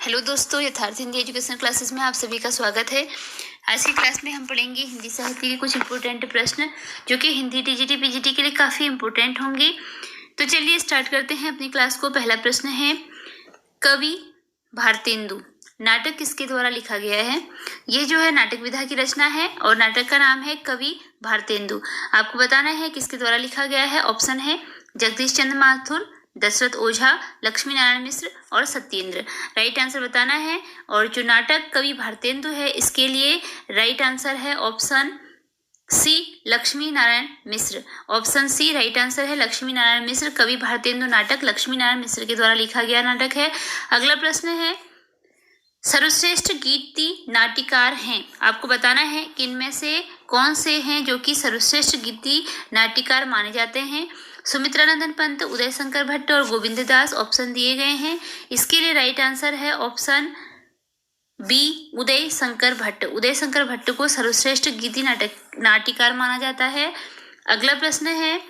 Hello दोस्तों, यथार्थ Hindi education classes में आप सभी का स्वागत है। आज की क्लास में हम पढ़ेंगे हिंदी साहित्य के कुछ इंपॉर्टेंट प्रश्न जो कि हिंदी टीजीटी पीजीटी के लिए काफ़ी इंपॉर्टेंट होंगे। तो चलिए स्टार्ट करते हैं अपनी क्लास को। पहला प्रश्न है, कवि भारतेंदु नाटक किसके द्वारा लिखा गया है? ये जो है नाटक विधा की रचना है और नाटक का नाम है कवि भारतेंदु। आपको बताना है किसके द्वारा लिखा गया है। ऑप्शन है जगदीश चंद्र माथुर, दशरथ ओझा, लक्ष्मी नारायण मिश्र और सत्येंद्र। राइट आंसर बताना है। और जो नाटक कवि भारतेंदु है इसके लिए राइट आंसर है option C, Lakshmi Narayan Mishra. Option C right answer है, लक्ष्मी नारायण मिश्र। कवि भारतेंदु नाटक लक्ष्मी नारायण मिश्र के द्वारा लिखा गया नाटक है। अगला प्रश्न है, सर्वश्रेष्ठ गीति नाटिकार हैं। आपको बताना है कि इनमें से कौन से हैं जो कि सर्वश्रेष्ठ गीति नाटिकार माने जाते हैं। सुमित्रानंदन पंत, उदय शंकर भट्ट और गोविंद दास ऑप्शन दिए गए हैं। इसके लिए राइट आंसर है ऑप्शन बी, उदय शंकर भट्ट। उदय शंकर भट्ट को सर्वश्रेष्ठ गीति नाटिकार माना जाता है। अगला प्रश्न है,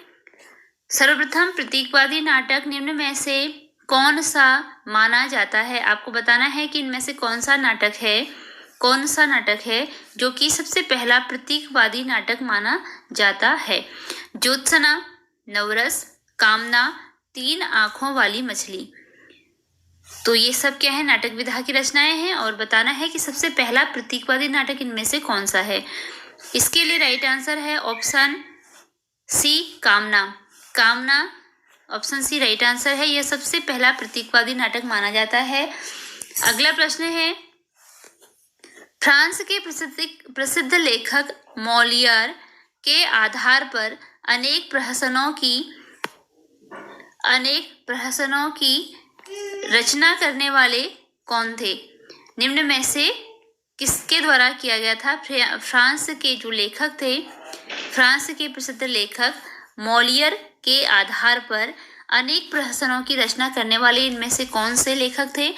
सर्वप्रथम प्रतीकवादी नाटक निम्न में से कौन सा माना जाता है? आपको बताना है कि इनमें से कौन सा नाटक है जो कि सबसे पहला प्रतीकवादी नाटक माना जाता है। ज्योत्सना, नवरस, कामना, तीन आंखों वाली मछली। तो ये सब क्या है? नाटक विधा की रचनाएं हैं और बताना है कि सबसे पहला प्रतीकवादी नाटक इनमें से कौन सा है। इसके लिए राइट आंसर है ऑप्शन सी, कामना। कामना ऑप्शन सी राइट आंसर है। यह सबसे पहला प्रतीकवादी नाटक माना जाता है। अगला प्रश्न है, फ्रांस के प्रसिद्ध लेखक मॉलियर के आधार पर अनेक प्रहसनों की रचना करने वाले कौन थे? निम्न में से किसके द्वारा किया गया था? फ्रांस के जो लेखक थे, फ्रांस के प्रसिद्ध लेखक मॉलियर के आधार पर अनेक प्रहसनों की रचना करने वाले इनमें से कौन से लेखक थे?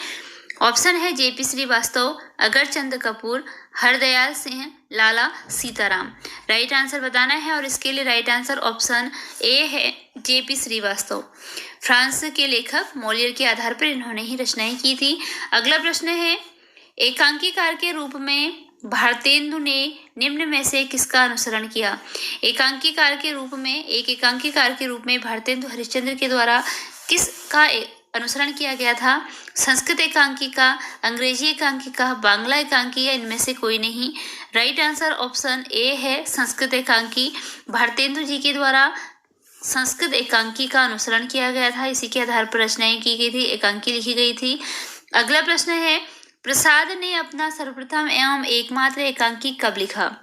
ऑप्शन है जेपी श्रीवास्तव, अगरचंद कपूर, हरदयाल सिंह, लाला सीताराम। राइट आंसर बताना है और इसके लिए राइट आंसर ऑप्शन ए है, जेपी श्रीवास्तव। फ्रांस के लेखक मॉलियर के आधार पर इन्होंने ही रचनाएं की थी। अगला प्रश्न है, एकांकीकार के रूप में भारतेंदु ने निम्न में से किसका अनुसरण किया? एकांकीकार के रूप में भारतेंदु हरिश्चंद्र के द्वारा किसका अनुसरण किया गया था? संस्कृत एकांकिका, अंग्रेजी एकांकिका, बांग्ला एकांकी या इनमें से कोई नहीं। राइट आंसर ऑप्शन ए है, संस्कृत एकांकी। भारतेंदु जी के द्वारा संस्कृत एकांकी का अनुसरण किया गया था। इसी के आधार पर रचनाएं की गई थी, एकांकी लिखी गई थी। अगला प्रश्न है, प्रसाद ने अपना सर्वप्रथम एवं एकमात्र एकांकी कब लिखा?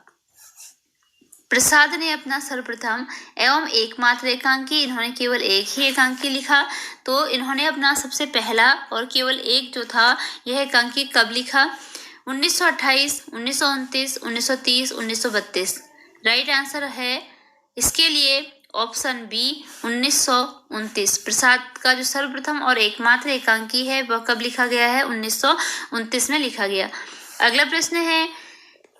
प्रसाद ने अपना सर्वप्रथम एवं एकमात्र एकांकी, इन्होंने केवल एक ही एकांकी लिखा। तो इन्होंने अपना सबसे पहला और केवल एक जो था यह एकांकी कब लिखा? 1928, 1929, 1930, 1932। राइट आंसर है इसके लिए ऑप्शन बी, 1929। प्रसाद का जो सर्वप्रथम और एकमात्र एकांकी है वह कब लिखा गया है? 1929 में लिखा गया। अगला प्रश्न है,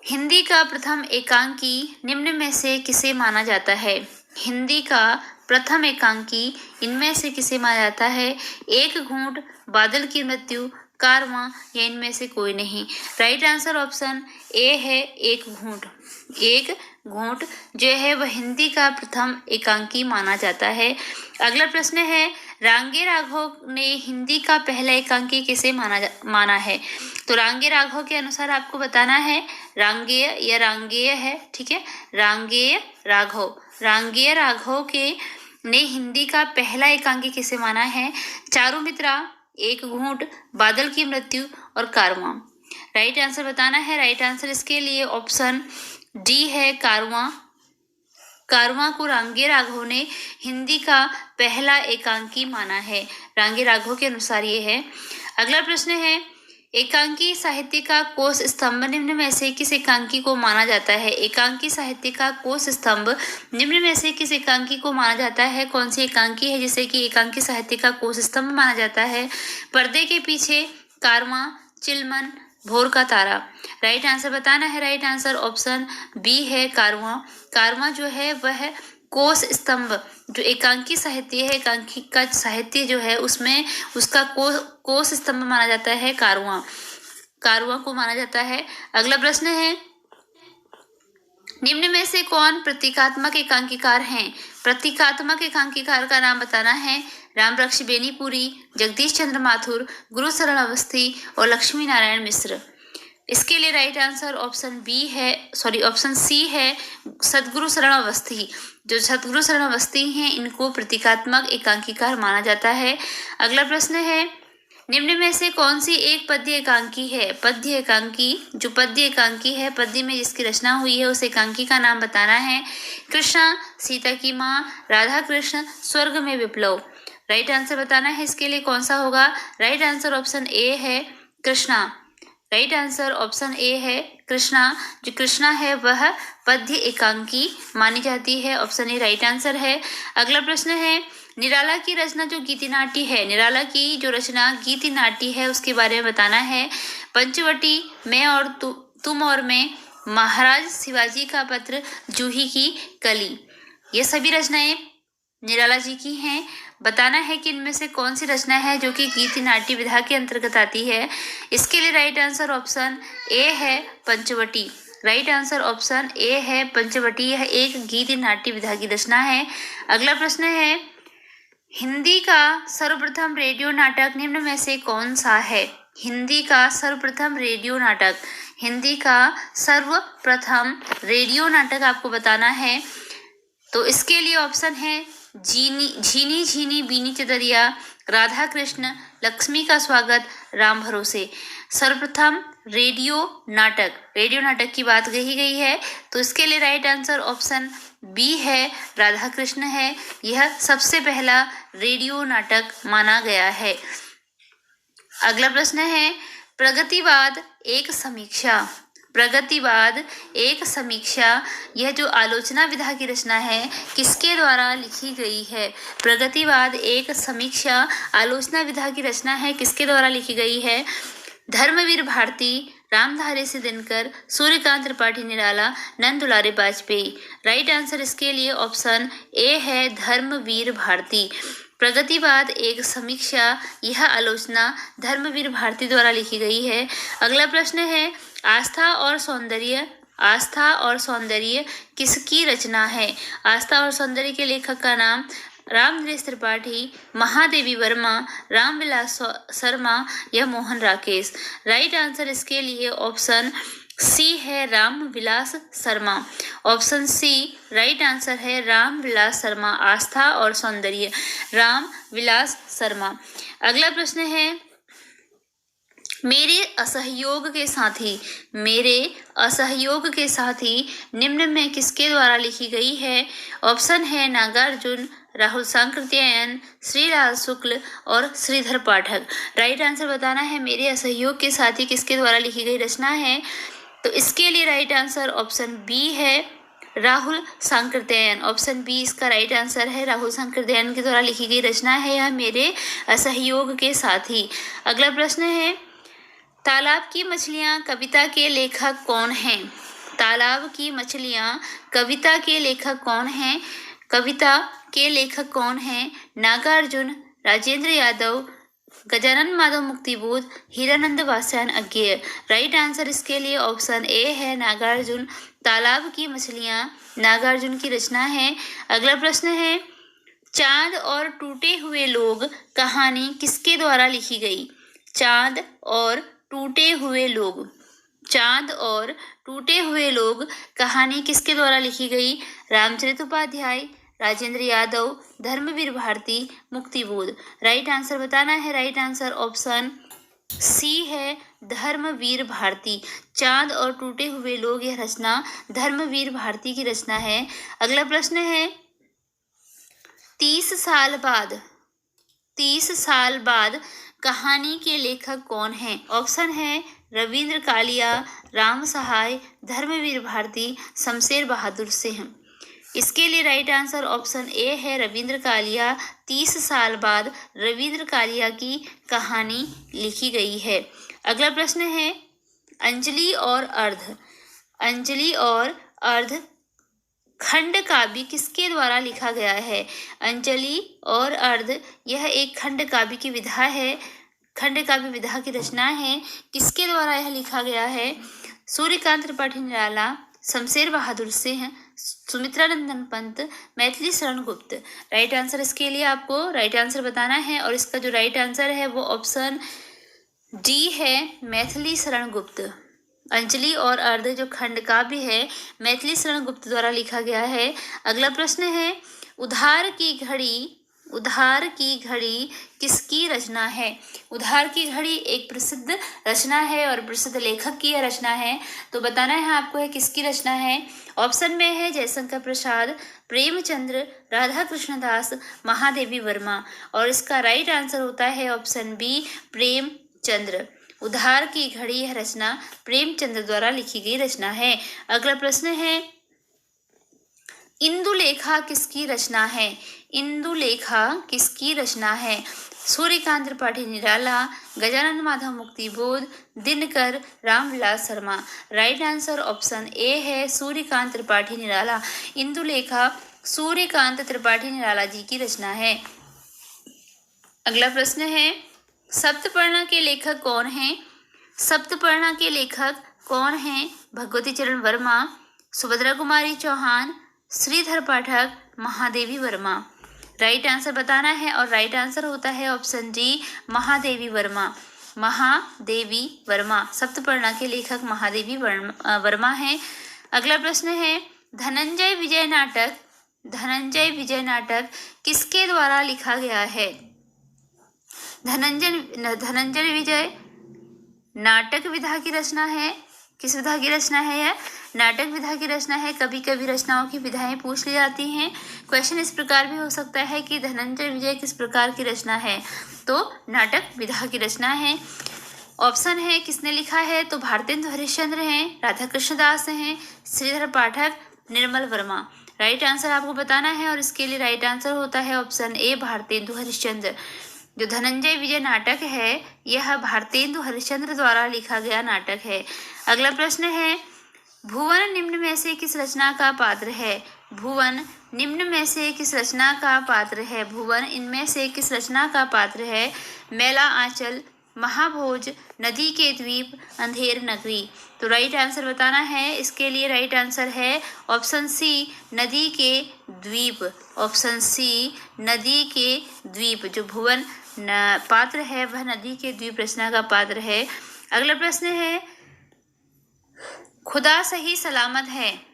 हिंदी का प्रथम एकांकी निम्न में से किसे माना जाता है? हिंदी का प्रथम एकांकी इनमें से किसे माना जाता है? एक घूंट, बादल की मृत्यु, कारवां या इनमें से कोई नहीं। राइट आंसर ऑप्शन ए है, एक घूंट। एक घूंट जो है वह हिंदी का प्रथम एकांकी माना जाता है। अगला प्रश्न है, रांगे राघव ने हिंदी का पहला एकांकी किसे माना है? तो रांगे राघव के अनुसार आपको बताना है, रांगेय या रांगेय है, ठीक है। रांगेय राघव के ने हिंदी का पहला एकांकी किसे माना है? चारुमित्रा, एक घूंट, बादल की मृत्यु और कारवां। राइट आंसर बताना है। राइट आंसर इसके लिए ऑप्शन डी है, कारवां। कारवां को रांगे राघव ने हिंदी का पहला एकांकी माना है। रांगे राघव के अनुसार ये है। अगला प्रश्न है, एकांकी साहित्य का कोश स्तंभ निम्न में से किस एकांकी को माना जाता है? एकांकी साहित्य का कोश स्तंभ निम्न में से किस एकांकी को माना जाता है? कौन सी एकांकी है जिसे कि एकांकी साहित्य का कोश स्तंभ माना जाता है? पर्दे के पीछे, कारवां, चिलमन, भोर का तारा। राइट आंसर बताना है। राइट आंसर ऑप्शन बी है, कारवां। कारवां जो है वह कोश स्तंभ जो एकांकी साहित्य है, एकांकी का साहित्य जो है उसमें उसका कोस स्तंभ माना जाता है? कारुआ को माना जाता है। अगला प्रश्न है, निम्न में से कौन प्रतीकात्मक एकांकीकार हैं? प्रतीकात्मक एकांकीकार का नाम बताना है। रामबख्श बेनीपुरी, जगदीश चंद्र माथुर, गुरु शरण अवस्थी और लक्ष्मी नारायण मिश्र। इसके लिए राइट आंसर ऑप्शन सी है, सदगुरु शरण अवस्थी। जो सदगुरु शरण अवस्थी हैं इनको प्रतीकात्मक एकांकीकार माना जाता है। अगला प्रश्न है, निम्न में से कौन सी एक पद्य एकांकी है? पद्य एकांकी है, पद्य में जिसकी रचना हुई है उस एकांकी का नाम बताना है। कृष्णा, सीता की माँ, राधा कृष्ण, स्वर्ग में विप्लव। राइट आंसर बताना है इसके लिए कौन सा होगा? राइट आंसर ऑप्शन ए है, Krishna. Right answer option A है, कृष्णा। जो कृष्णा है वह पद्य एकांकी मानी जाती है। ऑप्शन ए राइट आंसर है। अगला प्रश्न है, निराला की रचना जो गीति नाट्य है, निराला की जो रचना गीति नाट्य है उसके बारे में बताना है। पंचवटी, मैं और तुम और मैं, महाराज शिवाजी का पत्र, जूही की कली। ये सभी रचनाएं निराला जी की हैं। बताना है कि इनमें से कौन सी रचना है जो कि गीति नाट्य विधा के अंतर्गत आती है। इसके लिए राइट आंसर ऑप्शन ए है, Panchvati. Right answer option A है, पंचवटी। यह एक गीति नाट्य विधा की रचना है। अगला प्रश्न है, हिंदी का सर्वप्रथम रेडियो नाटक निम्न में से कौन सा है? हिंदी का सर्वप्रथम रेडियो नाटक आपको बताना है। तो इसके लिए ऑप्शन है झीनी झीनी बीनी चदरिया, राधा कृष्ण, लक्ष्मी का स्वागत, राम भरोसे। सर्वप्रथम रेडियो नाटक की बात कही गई है, तो इसके लिए राइट आंसर ऑप्शन बी है, राधा कृष्ण है। यह सबसे पहला रेडियो नाटक माना गया है। अगला प्रश्न है, प्रगतिवाद एक समीक्षा, यह जो आलोचना विधा की रचना है किसके द्वारा लिखी गई है? प्रगतिवाद एक समीक्षा आलोचना विधा की रचना है, किसके द्वारा लिखी गई है? धर्मवीर भारती, रामधारी से दिनकर, सूर्यकांत त्रिपाठी निराला, नंद दुलारे वाजपेयी। राइट आंसर इसके लिए ऑप्शन ए है, धर्मवीर भारती। प्रगतिवाद एक समीक्षा, यह आलोचना धर्मवीर भारती द्वारा लिखी गई है। अगला प्रश्न है, आस्था और सौंदर्य किसकी रचना है? आस्था और सौंदर्य के लेखक का नाम रामनरेश त्रिपाठी, महादेवी वर्मा, रामविलास शर्मा या मोहन राकेश। राइट आंसर इसके लिए ऑप्शन सी है, Ramvilas Sharma. Option C right answer है, रामविलास शर्मा। आस्था और सौंदर्य, रामविलास शर्मा। अगला प्रश्न है, मेरे असहयोग के साथी निम्न में किसके द्वारा लिखी गई है? ऑप्शन है, नागार्जुन, राहुल सांकृत्यायन, श्रीलाल शुक्ल और श्रीधर पाठक। राइट आंसर बताना है, मेरे असहयोग के साथी किसके द्वारा लिखी गई रचना है? तो इसके लिए राइट आंसर ऑप्शन बी है, राहुल सांकृत्यायन। ऑप्शन बी इसका राइट आंसर है, राहुल सांकृत्यायन के द्वारा लिखी गई रचना है यह मेरे असहयोग के साथी। अगला प्रश्न है, तालाब की मछलियाँ कविता के लेखक कौन हैं? तालाब की मछलियाँ कविता के लेखक कौन हैं? नागार्जुन, राजेंद्र यादव, गजानन माधव मुक्तिबोध, हीरानंद वात्स्यायन अज्ञेय। राइट आंसर इसके लिए ऑप्शन ए है, नागार्जुन। तालाब की मछलियाँ नागार्जुन की रचना है। अगला प्रश्न है, चांद और टूटे हुए लोग कहानी किसके द्वारा लिखी गई? चांद और टूटे हुए लोग कहानी किसके द्वारा लिखी गई? रामचरित उपाध्याय, राजेंद्र यादव, धर्मवीर भारती, मुक्तिबोध। राइट आंसर बताना है, राइट आंसर ऑप्शन सी है, धर्मवीर भारती। चांद और टूटे हुए लोग यह रचना धर्मवीर भारती की रचना है। अगला प्रश्न है, 30 साल बाद कहानी के लेखक कौन हैं? ऑप्शन है, रविंद्र कालिया, राम सहाय, धर्मवीर भारती, शमशेर बहादुर सिंह। इसके लिए राइट आंसर ऑप्शन ए है, रविंद्र कालिया। 30 साल बाद रविंद्र कालिया की कहानी लिखी गई है। अगला प्रश्न है, अंजलि और अर्ध खंड काव्य किसके द्वारा लिखा गया है? अंजलि और अर्ध यह एक खंड काव्य की विधा है। खंड काव्य विधा की रचना है, किसके द्वारा यह लिखा गया है? सूर्यकांत त्रिपाठी निराला, शमशेर बहादुर सिंह, सुमित्रानंदन पंत, मैथिली शरण गुप्त। राइट आंसर इसके लिए आपको राइट आंसर बताना है और इसका जो राइट आंसर है वो ऑप्शन डी है, मैथिली शरण गुप्त। अंजलि और अर्ध जो खंड काव्य है मैथिली शरण गुप्त द्वारा लिखा गया है। अगला प्रश्न है, उधार की घड़ी किसकी रचना है? उधार की घड़ी एक प्रसिद्ध रचना है और प्रसिद्ध लेखक की यह रचना है, तो बताना है आपको है किसकी रचना है। ऑप्शन में है जयशंकर प्रसाद, प्रेमचंद्र, राधा कृष्णदास, महादेवी वर्मा और इसका राइट आंसर होता है ऑप्शन बी, प्रेमचंद्र। उधार की घड़ी यह रचना प्रेमचंद्र द्वारा लिखी गई रचना है। अगला प्रश्न है, इंदुलेखा किसकी रचना है? इंदुलेखा किसकी रचना है? Suryakant Tripathi Nirala, Gajanan Madhav Muktibodh, Dinkar, Ramvilas Sharma. Right answer option A है, सूर्यकांत त्रिपाठी निराला। इंदुलेखा सूर्यकांत त्रिपाठी निराला जी की रचना है। अगला प्रश्न है, सप्तपर्णा के लेखक कौन हैं? सप्तपर्णा के लेखक कौन हैं? भगवती चरण वर्मा, सुभद्रा कुमारी चौहान, श्रीधर पाठक, महादेवी वर्मा। राइट आंसर बताना है और राइट आंसर होता है ऑप्शन डी, महादेवी वर्मा। महादेवी वर्मा, सप्तपर्णा के लेखक महादेवी वर्मा हैं। अगला प्रश्न है, धनंजय विजय नाटक किसके द्वारा लिखा गया है? धनंजय विजय नाटक विधा की रचना है। किस विधा की रचना है? यह नाटक विधा की रचना है। कभी कभी रचनाओं की विधाएं पूछ ली जाती हैं। क्वेश्चन इस प्रकार भी हो सकता है कि धनंजय विजय किस प्रकार की रचना है, तो नाटक विधा की रचना है। ऑप्शन है किसने लिखा है, तो भारतेंदु हरिश्चंद्र हैं, राधा कृष्णदास हैं, श्रीधर पाठक, निर्मल वर्मा। राइट आंसर आपको बताना है और इसके लिए राइट आंसर होता है ऑप्शन ए, भारतेंदु हरिश्चंद्र। जो धनंजय विजय नाटक है यह भारतेंदु हरिश्चंद्र द्वारा लिखा गया नाटक है। अगला प्रश्न है, भुवन निम्न में से किस रचना का पात्र है? भुवन निम्न में से किस रचना का पात्र है? भुवन इनमें से किस रचना का पात्र है? मेला आंचल, महाभोज, नदी के द्वीप, अंधेर नगरी। तो राइट आंसर बताना है। इसके लिए राइट आंसर है ऑप्शन सी, नदी के द्वीप। ऑप्शन सी, नदी के द्वीप। जो भुवन पात्र है वह नदी के द्वीप रचना का पात्र है। अगला प्रश्न है, खुदा सही सलामत है।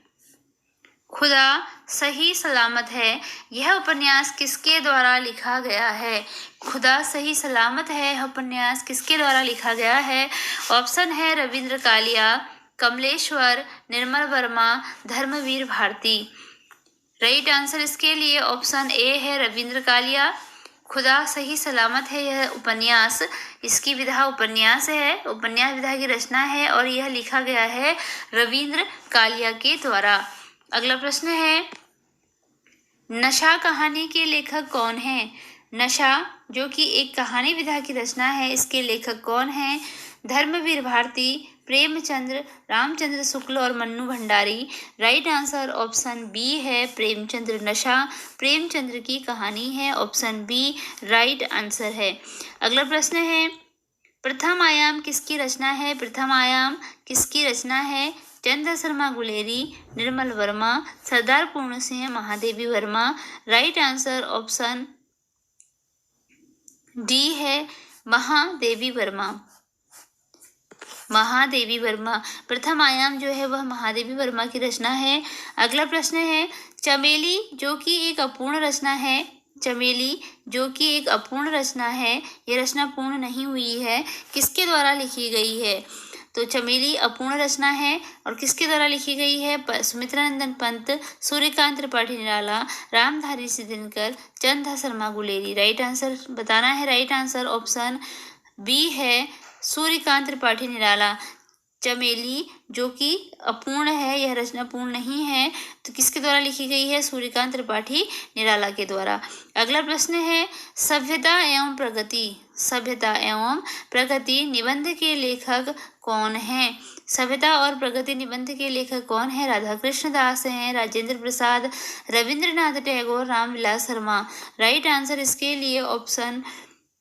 खुदा सही सलामत है यह उपन्यास किसके द्वारा लिखा गया है? खुदा सही सलामत है यह उपन्यास किसके द्वारा लिखा गया है? ऑप्शन है रविंद्र कालिया, कमलेश्वर, निर्मल वर्मा, धर्मवीर भारती। राइट आंसर इसके लिए ऑप्शन ए है, रविंद्र कालिया। खुदा सही सलामत है यह उपन्यास, इसकी विधा उपन्यास है, उपन्यास विधा की रचना है और यह लिखा गया है रविंद्र कालिया के द्वारा। अगला प्रश्न है, नशा कहानी के लेखक कौन है? नशा जो कि एक कहानी विधा की रचना है, इसके लेखक कौन हैं? धर्मवीर भारती, प्रेमचंद्र, रामचंद्र शुक्ल और Mannu Bhandari. Right answer option B है, प्रेमचंद्र। नशा प्रेमचंद्र की कहानी है, ऑप्शन बी राइट आंसर है। अगला प्रश्न है, प्रथम आयाम किसकी रचना है? प्रथम आयाम किसकी रचना है? चंद्र शर्मा गुलेरी, निर्मल वर्मा, सरदार पूर्ण Singh, Mahadevi Verma. Right answer option D है, महादेवी वर्मा। महादेवी वर्मा, प्रथम आयाम जो है वह महादेवी वर्मा की रचना है। अगला प्रश्न है, चमेली जो कि एक अपूर्ण रचना है। चमेली जो कि एक अपूर्ण रचना है, यह रचना पूर्ण नहीं हुई है, किसके द्वारा लिखी गई है? तो चमेली अपूर्ण रचना है और किसके द्वारा लिखी गई है? सुमित्रानंदन पंत, सूर्यकांत त्रिपाठी निराला, रामधारी सिंह दिनकर, चंद्र शर्मा गुलेरी। राइट आंसर बताना है। राइट आंसर ऑप्शन बी है, सूर्यकांत त्रिपाठी निराला। चमेली जो कि अपूर्ण है, यह रचना पूर्ण नहीं है, तो किसके द्वारा लिखी गई है? सूर्यकांत त्रिपाठी निराला के द्वारा। अगला प्रश्न है, सभ्यता एवं प्रगति। सभ्यता एवं प्रगति निबंध के लेखक कौन हैं? सभ्यता और प्रगति निबंध के लेखक कौन है? राधा कृष्णदास हैं, राजेंद्र प्रसाद, रविंद्रनाथ टैगोर, रामविलास शर्मा। राइट आंसर इसके लिए ऑप्शन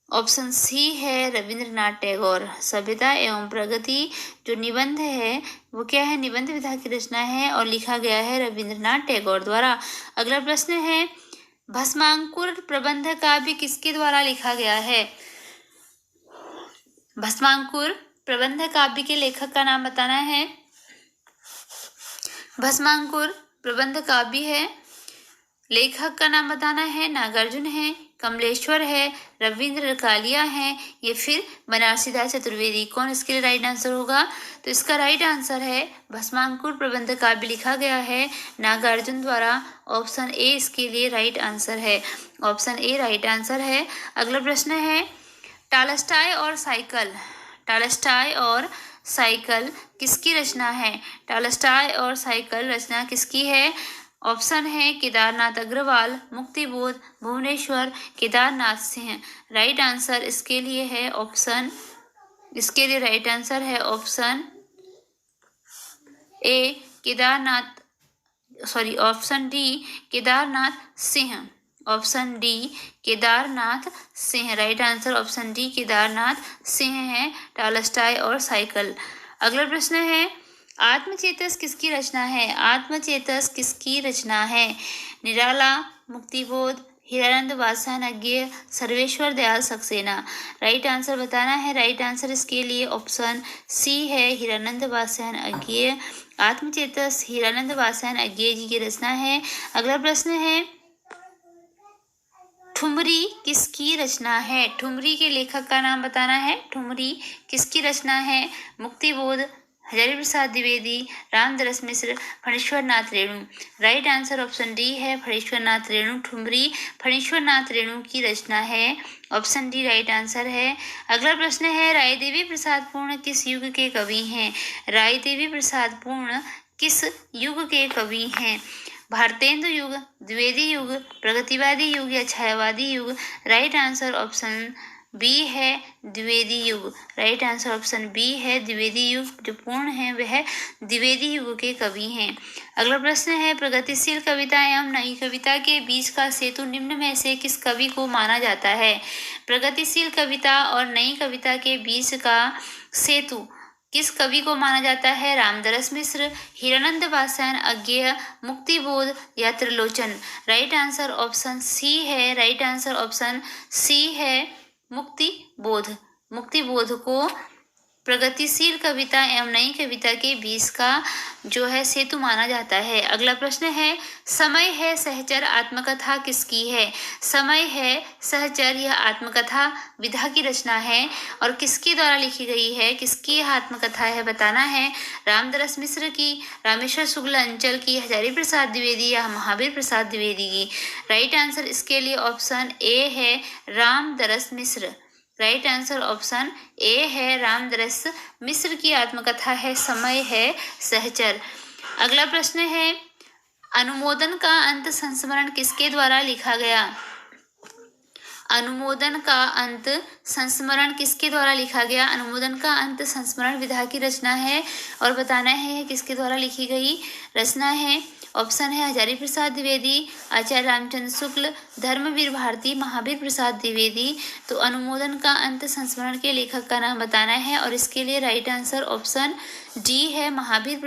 ऑप्शन सी है रविंद्रनाथ टैगोर। सभ्यता एवं प्रगति जो निबंध है वो क्या है, निबंध विधा की रचना है और लिखा गया है रविंद्रनाथ टैगोर द्वारा। अगला प्रश्न है भस्मांकुर प्रबंध काव्य किसके द्वारा लिखा गया है। भस्मांकुर प्रबंध काव्य के लेखक का नाम बताना है। भस्मांकुर प्रबंध काव्य है, लेखक का नाम बताना है। नागार्जुन है, कमलेश्वर है, रविंद्र कालिया है, ये फिर बनारसीदास चतुर्वेदी। कौन इसके लिए राइट आंसर होगा, तो इसका राइट आंसर है भस्मांकुर प्रबंध काव्य लिखा गया है नागार्जुन द्वारा। ऑप्शन ए इसके लिए राइट आंसर है। ऑप्शन ए राइट आंसर है। अगला प्रश्न है टॉलस्टॉय और साइकिल। टॉलस्टॉय और साइकिल किसकी रचना है। टॉलस्टॉय और साइकिल रचना किसकी है। ऑप्शन है केदारनाथ अग्रवाल, मुक्तिबोध, भुवनेश्वर, केदारनाथ सिंह। राइट आंसर इसके लिए है ऑप्शन, इसके लिए राइट आंसर है option A Kedarnath, sorry option D Kedarnath Singh. Option D Kedarnath Singh. Right answer option D Kedarnath Singh है टॉलस्टॉय और साइकिल। अगला प्रश्न है आत्मचेतस किसकी रचना है। आत्मचेतस किसकी रचना है। निराला, मुक्तिबोध, हीरानंद वासनाज्ञ, सर्वेश्वर दयाल सक्सेना। राइट आंसर बताना है। राइट आंसर इसके लिए ऑप्शन सी है हीरानंद वासनाज्ञ। आत्मचेतस हीरानंद वासनाज्ञ जी की रचना है। अगला प्रश्न है ठुमरी किसकी रचना है। ठुमरी के लेखक का नाम बताना है। ठुमरी किसकी रचना है। Muktibodh, Hazari Prasad Dwivedi, Ramdaras Mishra, Phanishwar Nath Renu. Right answer option D है फणीश्वर नाथ रेणु। ठुमरी फणीश्वर नाथ रेणु की रचना है। ऑप्शन डी राइट आंसर है। अगला प्रश्न है राय देवी प्रसाद पूर्ण किस युग के कवि हैं। राय देवी प्रसाद पूर्ण किस युग के कवि हैं। भारतेंदु युग, द्विवेदी युग, प्रगतिवादी युग या छायावादी युग। राइट आंसर ऑप्शन बी है द्विवेदी युग। राइट आंसर ऑप्शन बी है द्विवेदी युग। जो पूर्ण है वह द्विवेदी युग के कवि हैं। अगला प्रश्न है प्रगतिशील कविता एवं नई कविता के बीच का सेतु निम्न में से किस कवि को माना जाता है। प्रगतिशील कविता और नई कविता के बीच का सेतु किस कवि को माना जाता है। रामदरस मिश्र, हीरानंद वासनाज्ञ, मुक्तिबोध या Trilochan. Right answer option C है। राइट आंसर ऑप्शन सी है मुक्तिबोध। मुक्तिबोध को प्रगतिशील कविता एवं नई कविता के बीच का जो है सेतु माना जाता है। अगला प्रश्न है समय है सहचर आत्मकथा किसकी है। समय है सहचर यह आत्मकथा विधा की रचना है और किसके द्वारा लिखी गई है। किसकी यह आत्मकथा है बताना है। रामदरस मिश्र की, रामेश्वर शुक्ल अंचल की, हजारी प्रसाद द्विवेदी या महावीर प्रसाद द्विवेदी की। राइट आंसर इसके लिए ऑप्शन ए है रामदरस मिश्र। राइट आंसर ऑप्शन ए है रामदरस मिश्र की आत्मकथा है समय है सहचर। अगला प्रश्न है अनुमोदन का अंत संस्मरण किसके द्वारा लिखा गया। अनुमोदन का अंत संस्मरण किसके द्वारा लिखा गया। अनुमोदन का अंत संस्मरण विधा की रचना है और बताना है किसके द्वारा लिखी गई रचना है। ऑप्शन है हजारी प्रसाद द्विवेदी, आचार्य रामचंद्र शुक्ल, धर्मवीर भारती, महावीर प्रसाद द्विवेदी। तो अनुमोदन का अंत संस्मरण के लेखक का नाम बताना है और इसके लिए राइट आंसर ऑप्शन डी है महावीर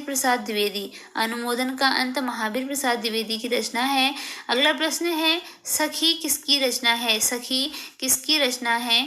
प्रसाद द्विवेदी। अनुमोदन का अंत महावीर प्रसाद द्विवेदी की रचना है। अगला प्रश्न है सखी किसकी रचना है। सखी किसकी रचना है।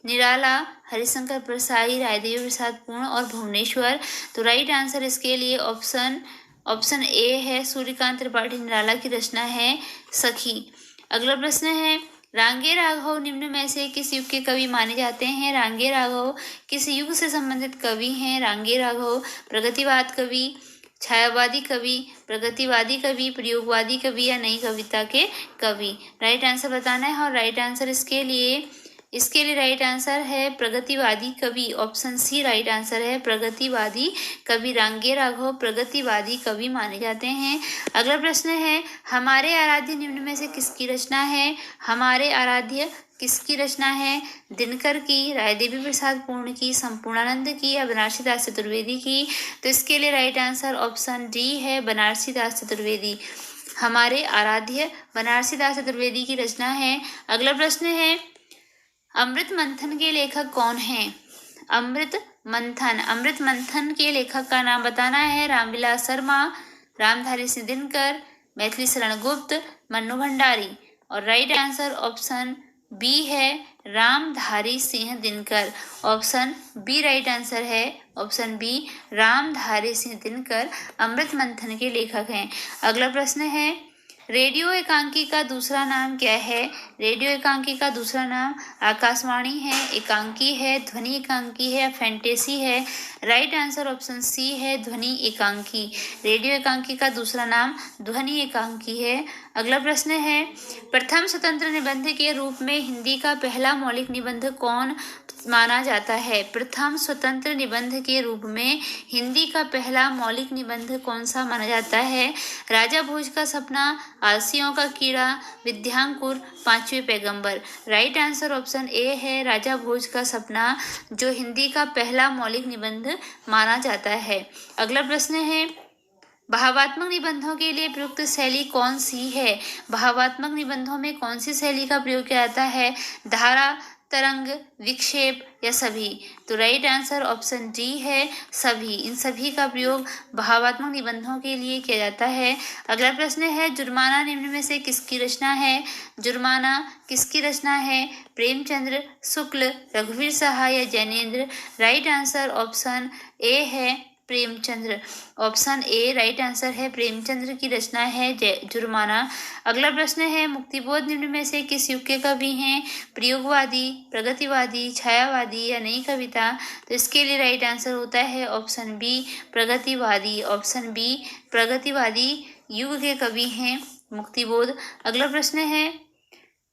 निराला, हरिशंकर प्रसाई, रायदेवी प्रसाद पूर्ण और भुवनेश्वर। तो राइट आंसर इसके लिए ऑप्शन ए है सूर्यकांत त्रिपाठी निराला की रचना है सखी। अगला प्रश्न है रांगे राघव निम्न में से किस युग के कवि माने जाते हैं। रांगे राघव किस युग से संबंधित कवि हैं। रांगे राघव प्रगतिवाद कवि, छायावादी कवि, प्रगतिवादी कवि, प्रयोगवादी कवि या नई कविता के कवि। राइट आंसर बताना है और राइट आंसर इसके लिए राइट आंसर है प्रगतिवादी कवि। ऑप्शन सी राइट आंसर है प्रगतिवादी कवि। रांगे राघव प्रगतिवादी कवि माने जाते हैं। अगला प्रश्न है हमारे आराध्य निम्न में से किसकी रचना है। हमारे आराध्य किसकी रचना है। दिनकर की, रायदेवी प्रसाद पूर्ण की, संपूर्णानंद की या बनारसी दास चतुर्वेदी की। तो इसके लिए राइट आंसर ऑप्शन डी है बनारसी दास चतुर्वेदी। हमारे आराध्य बनारसी दास चतुर्वेदी की रचना है। अगला प्रश्न है, अमृत मंथन के लेखक कौन हैं? अमृत मंथन के लेखक का नाम बताना है। रामविलास शर्मा, रामधारी सिंह दिनकर, मैथिली शरण गुप्त, मन्नू भंडारी। और राइट आंसर ऑप्शन बी है Ramdhari Singh Dinkar. Option B right answer है। ऑप्शन बी रामधारी सिंह दिनकर अमृत मंथन के लेखक हैं। अगला प्रश्न है, रेडियो एकांकी का दूसरा नाम क्या है? रेडियो एकांकी का दूसरा नाम आकाशवाणी है, एकांकी है, ध्वनि एकांकी है, फैंटेसी है। राइट आंसर ऑप्शन सी है ध्वनि एकांकी। रेडियो एकांकी का दूसरा नाम ध्वनि एकांकी है। अगला प्रश्न है, प्रथम स्वतंत्र निबंध के रूप में हिंदी का पहला मौलिक निबंध कौन माना जाता है? प्रथम स्वतंत्र निबंध के रूप में हिंदी का पहला मौलिक निबंध कौन सा माना जाता है? राजा भोज का सपना, आलसियों का कीड़ा, विद्यांकुर, पांचवें पैगंबर। राइट आंसर ऑप्शन ए है राजा भोज का सपना, जो हिंदी का पहला मौलिक निबंध माना जाता है। अगला प्रश्न है, भावात्मक निबंधों के लिए प्रयुक्त शैली कौन सी है? भावात्मक निबंधों में कौन सी शैली का प्रयोग किया जाता है? धारा, तरंग, विक्षेप या सभी? तो राइट आंसर ऑप्शन डी है सभी। इन सभी का प्रयोग भावात्मक निबंधों के लिए किया जाता है। अगला प्रश्न है, जुर्माना निम्न में से किसकी रचना है? जुर्माना किसकी रचना है? प्रेमचंद्र, शुक्ल, रघुवीर सहाय या Jainendra? Right answer option A है Premchandra. Option A right answer है, प्रेमचंद्र की रचना है जुर्माना। अगला प्रश्न है, मुक्तिबोध निम्न में से किस युग के कवि हैं? प्रयोगवादी, प्रगतिवादी, छायावादी या नई कविता? तो इसके लिए राइट आंसर होता है ऑप्शन बी प्रगतिवादी। ऑप्शन बी प्रगतिवादी युग के कवि हैं मुक्तिबोध। अगला प्रश्न है,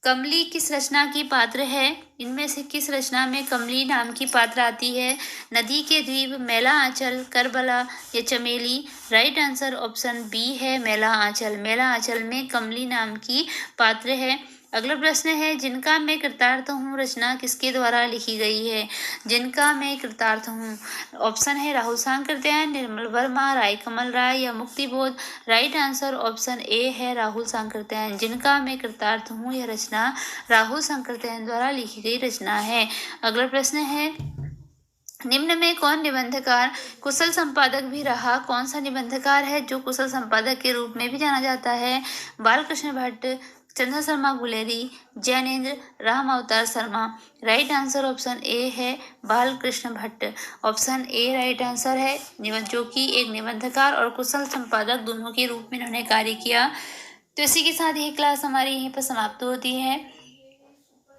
कमली किस रचना की पात्र है? इनमें से किस रचना में कमली नाम की पात्र आती है? नदी के द्वीप, मैला आंचल, करबला या चमेली? राइट आंसर ऑप्शन बी है मैला आंचल। मैला आंचल में कमली नाम की पात्र है। अगला प्रश्न है, जिनका मैं कृतार्थ हूँ रचना किसके द्वारा लिखी गई है? जिनका मैं कृतार्थ हूँ, ऑप्शन है राहुल सांकृत्यायन, निर्मल वर्मा, राय कमल राय या Muktibodh? Right answer option A है राहुल सांकृत्यायन। जिनका मैं कृतार्थ हूँ यह रचना राहुल सांकृत्यायन द्वारा लिखी गई रचना है। अगला प्रश्न है, निम्न में कौन निबंधकार कुशल संपादक भी रहा? कौन सा निबंधकार है जो कुशल संपादक के रूप में भी जाना जाता है? Balkrishna Bhatt, Chandra Sharma Guleri, Jainendra, Ram Avtar Sharma? Right answer option A है Balkrishna Bhatt. Option A right answer है, जो कि एक निबंधकार और कुशल संपादक दोनों के रूप में इन्होंने कार्य किया। तो इसी के साथ ये क्लास हमारी यहीं पर समाप्त होती है।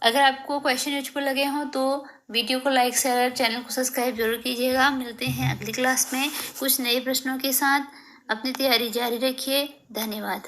अगर आपको क्वेश्चन यूजफुल लगे हों तो वीडियो को लाइक, शेयर, चैनल को सब्सक्राइब जरूर कीजिएगा। मिलते हैं अगली क्लास में कुछ नए प्रश्नों के साथ। अपनी तैयारी जारी रखिए। धन्यवाद।